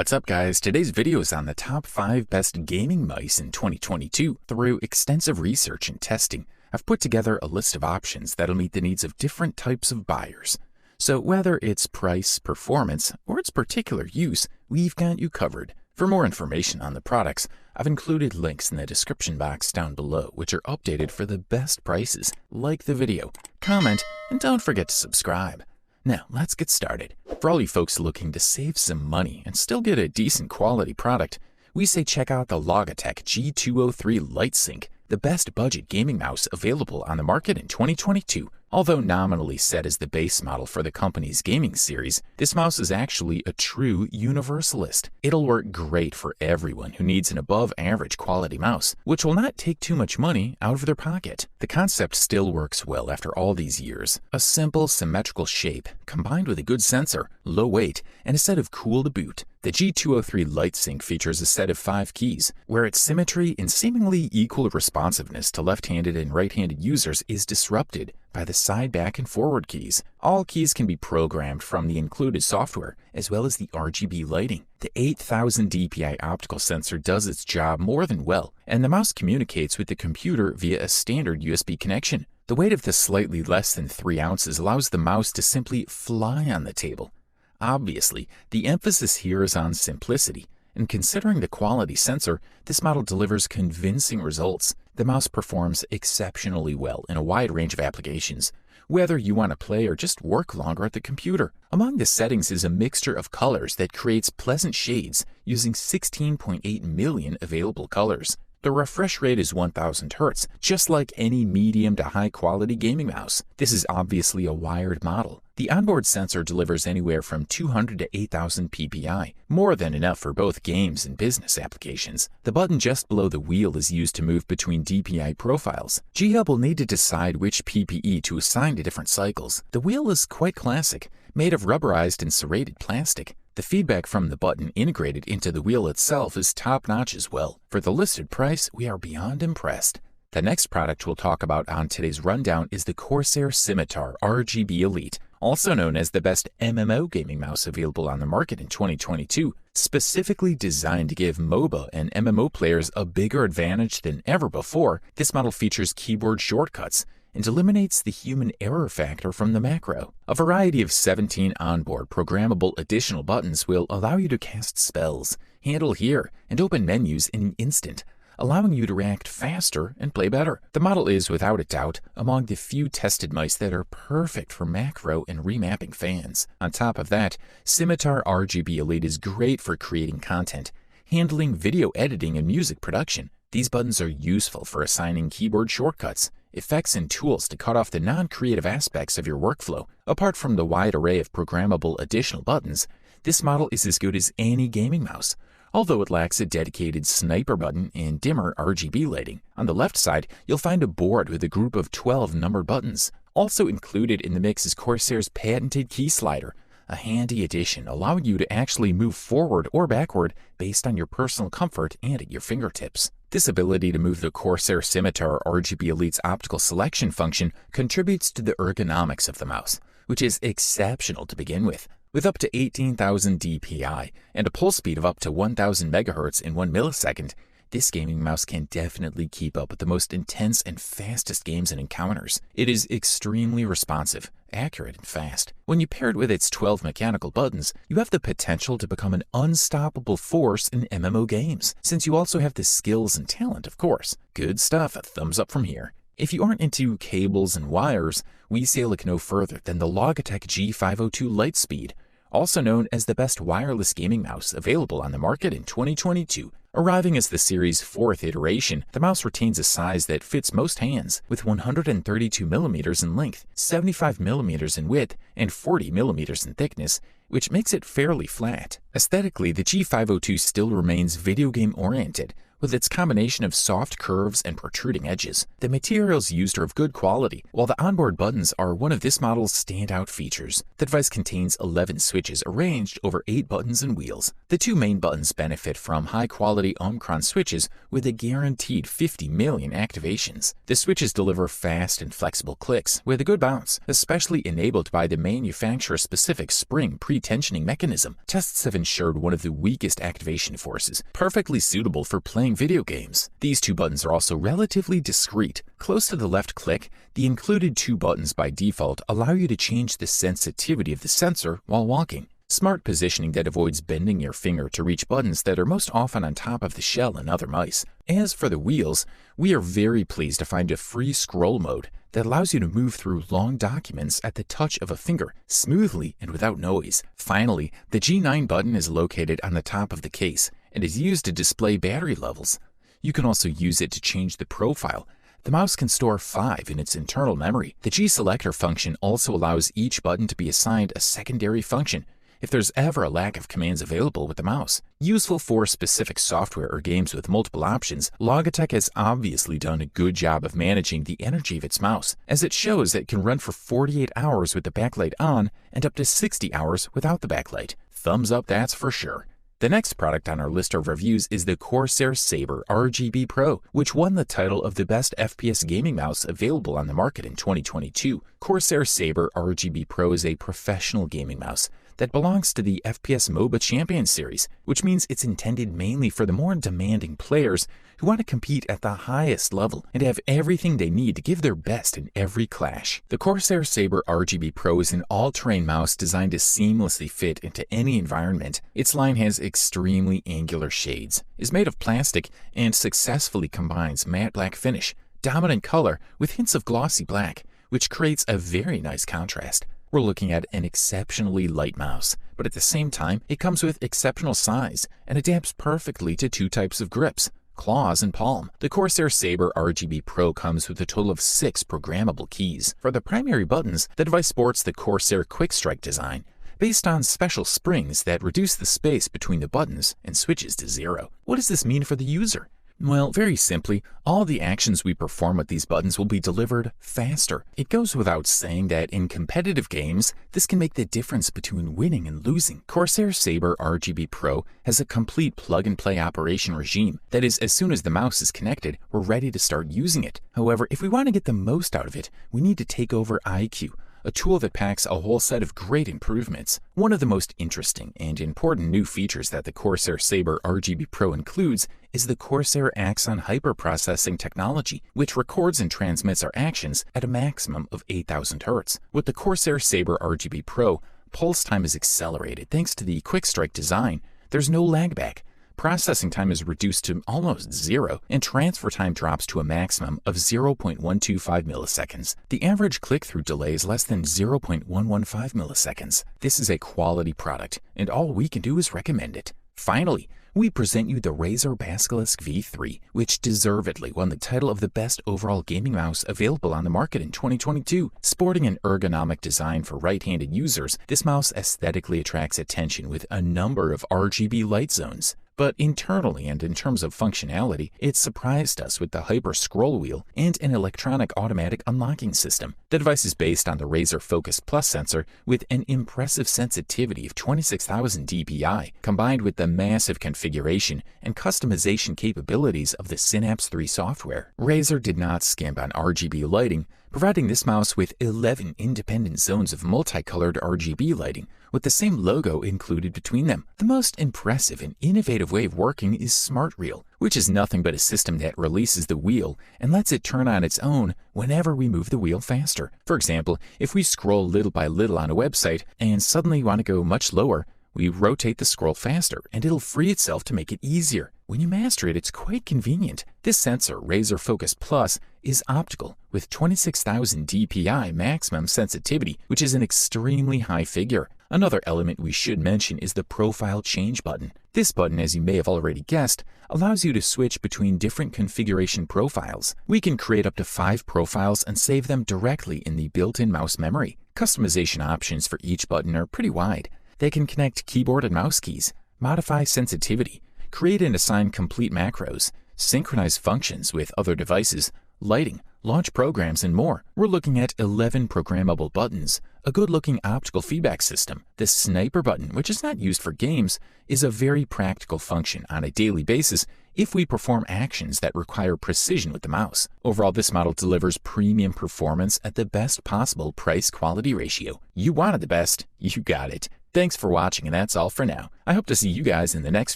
What's up guys, today's video is on the top 5 best gaming mice in 2022. Through extensive research and testing, I've put together a list of options that'll meet the needs of different types of buyers. So whether it's price, performance, or its particular use, we've got you covered. For more information on the products, I've included links in the description box down below, which are updated for the best prices. Like the video, comment, and don't forget to subscribe. Now, let's get started. For all you folks looking to save some money and still get a decent quality product, we say check out the Logitech G203 Lightsync, the best budget gaming mouse available on the market in 2022. Although nominally set as the base model for the company's gaming series, this mouse is actually a true universalist. It'll work great for everyone who needs an above-average quality mouse, which will not take too much money out of their pocket. The concept still works well after all these years. A simple, symmetrical shape, combined with a good sensor, low weight, and a set of cool to boot. The G203 Lightsync features a set of 5 keys, where its symmetry and seemingly equal responsiveness to left-handed and right-handed users is disrupted by the side, back, and forward keys. All keys can be programmed from the included software, as well as the RGB lighting. The 8000 DPI Optical sensor does its job more than well, and the mouse communicates with the computer via a standard USB connection. The weight of the slightly less than 3 ounces allows the mouse to simply fly on the table. Obviously, the emphasis here is on simplicity, and considering the quality sensor, this model delivers convincing results. The mouse performs exceptionally well in a wide range of applications, whether you want to play or just work longer at the computer. Among the settings is a mixture of colors that creates pleasant shades using 16.8 million available colors. The refresh rate is 1000 Hz, just like any medium to high quality gaming mouse. This is obviously a wired model. The onboard sensor delivers anywhere from 200 to 8000 ppi, more than enough for both games and business applications. The button just below the wheel is used to move between DPI profiles. G-Hub will need to decide which PPE to assign to different cycles. The wheel is quite classic, made of rubberized and serrated plastic. The feedback from the button integrated into the wheel itself is top-notch as well. For the listed price, we are beyond impressed. The next product we'll talk about on today's rundown is the Corsair Scimitar RGB Elite, also known as the best MMO gaming mouse available on the market in 2022. Specifically designed to give MOBA and MMO players a bigger advantage than ever before, this model features keyboard shortcuts and eliminates the human error factor from the macro. A variety of 17 onboard programmable additional buttons will allow you to cast spells, handle here, and open menus in an instant, allowing you to react faster and play better. The model is, without a doubt, among the few tested mice that are perfect for macro and remapping fans. On top of that, Scimitar RGB Elite is great for creating content, handling video editing and music production. These buttons are useful for assigning keyboard shortcuts, effects, and tools to cut off the non-creative aspects of your workflow. Apart from the wide array of programmable additional buttons, this model is as good as any gaming mouse, although it lacks a dedicated sniper button and dimmer RGB lighting. On the left side, you'll find a board with a group of 12 numbered buttons. Also included in the mix is Corsair's patented key slider, a handy addition allowing you to actually move forward or backward based on your personal comfort and at your fingertips. This ability to move the Corsair Scimitar RGB Elite's optical selection function contributes to the ergonomics of the mouse, which is exceptional to begin with. With up to 18,000 DPI and a pulse speed of up to 1000 MHz in 1 millisecond, this gaming mouse can definitely keep up with the most intense and fastest games and encounters. It is extremely responsive, accurate, and fast. When you pair it with its 12 mechanical buttons, you have the potential to become an unstoppable force in MMO games, since you also have the skills and talent, of course. Good stuff, a thumbs up from here. If you aren't into cables and wires, we say look no further than the Logitech G502 Lightspeed, also known as the best wireless gaming mouse available on the market in 2022. Arriving as the series' 4th iteration, the mouse retains a size that fits most hands, with 132 mm in length, 75 mm in width, and 40 mm in thickness, which makes it fairly flat. Aesthetically, the G502 still remains video game oriented, with its combination of soft curves and protruding edges. The materials used are of good quality, while the onboard buttons are one of this model's standout features. The device contains 11 switches arranged over 8 buttons and wheels. The 2 main buttons benefit from high-quality Omicron switches with a guaranteed 50 million activations. The switches deliver fast and flexible clicks with a good bounce, especially enabled by the manufacturer-specific spring pre-tensioning mechanism. Tests have ensured one of the weakest activation forces, perfectly suitable for playing video games. These 2 buttons are also relatively discreet. Close to the left click, the included 2 buttons by default allow you to change the sensitivity of the sensor while walking. Smart positioning that avoids bending your finger to reach buttons that are most often on top of the shell in other mice. As for the wheels, we are very pleased to find a free scroll mode that allows you to move through long documents at the touch of a finger, smoothly and without noise. Finally, the G9 button is located on the top of the case and is used to display battery levels. You can also use it to change the profile. The mouse can store 5 in its internal memory. The G-selector function also allows each button to be assigned a secondary function if there's ever a lack of commands available with the mouse. Useful for specific software or games with multiple options, Logitech has obviously done a good job of managing the energy of its mouse, as it shows that it can run for 48 hours with the backlight on and up to 60 hours without the backlight. Thumbs up, that's for sure. The next product on our list of reviews is the Corsair Saber RGB Pro, which won the title of the best FPS gaming mouse available on the market in 2022. Corsair Saber RGB Pro is a professional gaming mouse that belongs to the FPS MOBA Champion series, which means it's intended mainly for the more demanding players who want to compete at the highest level and have everything they need to give their best in every clash. The Corsair Saber RGB Pro is an all-terrain mouse designed to seamlessly fit into any environment. Its line has extremely angular shades, is made of plastic, and successfully combines matte black finish, dominant color with hints of glossy black, which creates a very nice contrast. We're looking at an exceptionally light mouse, but at the same time, it comes with exceptional size and adapts perfectly to 2 types of grips, claws and palm. The Corsair Saber RGB Pro comes with a total of 6 programmable keys. For the primary buttons, the device sports the Corsair Quick Strike design, based on special springs that reduce the space between the buttons and switches to 0. What does this mean for the user? Well, very simply, all the actions we perform with these buttons will be delivered faster. It goes without saying that in competitive games, this can make the difference between winning and losing. Corsair Saber RGB Pro has a complete plug-and-play operation regime. That is, as soon as the mouse is connected, we're ready to start using it. However, if we want to get the most out of it, we need to take over iQ, a tool that packs a whole set of great improvements. One of the most interesting and important new features that the Corsair Saber RGB Pro includes is the Corsair Axon hyperprocessing technology, which records and transmits our actions at a maximum of 8,000 Hz. With the Corsair Saber RGB Pro, pulse time is accelerated thanks to the Quick Strike design. There's no lag back. Processing time is reduced to almost 0, and transfer time drops to a maximum of 0.125 milliseconds. The average click-through delay is less than 0.115 milliseconds. This is a quality product, and all we can do is recommend it. Finally, we present you the Razer Basilisk V3, which deservedly won the title of the best overall gaming mouse available on the market in 2022. Sporting an ergonomic design for right-handed users, this mouse aesthetically attracts attention with a number of RGB light zones. But internally and in terms of functionality, it surprised us with the Hyper Scroll Wheel and an electronic automatic unlocking system. The device is based on the Razer Focus Plus sensor with an impressive sensitivity of 26,000 DPI, combined with the massive configuration and customization capabilities of the Synapse 3 software. Razer did not skimp on RGB lighting, providing this mouse with 11 independent zones of multicolored RGB lighting, with the same logo included between them. The most impressive and innovative way of working is Smart Reel, which is nothing but a system that releases the wheel and lets it turn on its own whenever we move the wheel faster. For example, if we scroll little by little on a website and suddenly want to go much lower, we rotate the scroll faster and it'll free itself to make it easier. When you master it, it's quite convenient. This sensor, Razer Focus Plus, is optical with 26,000 DPI maximum sensitivity, which is an extremely high figure. Another element we should mention is the Profile Change button. This button, as you may have already guessed, allows you to switch between different configuration profiles. We can create up to 5 profiles and save them directly in the built-in mouse memory. Customization options for each button are pretty wide. They can connect keyboard and mouse keys, modify sensitivity, create and assign complete macros, synchronize functions with other devices, lighting, launch programs, and more. We're looking at 11 programmable buttons, a good-looking optical feedback system. The sniper button, which is not used for games, is a very practical function on a daily basis if we perform actions that require precision with the mouse. Overall, this model delivers premium performance at the best possible price-quality ratio. You wanted the best, you got it. Thanks for watching, and that's all for now. I hope to see you guys in the next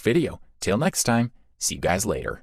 video. Till next time, see you guys later.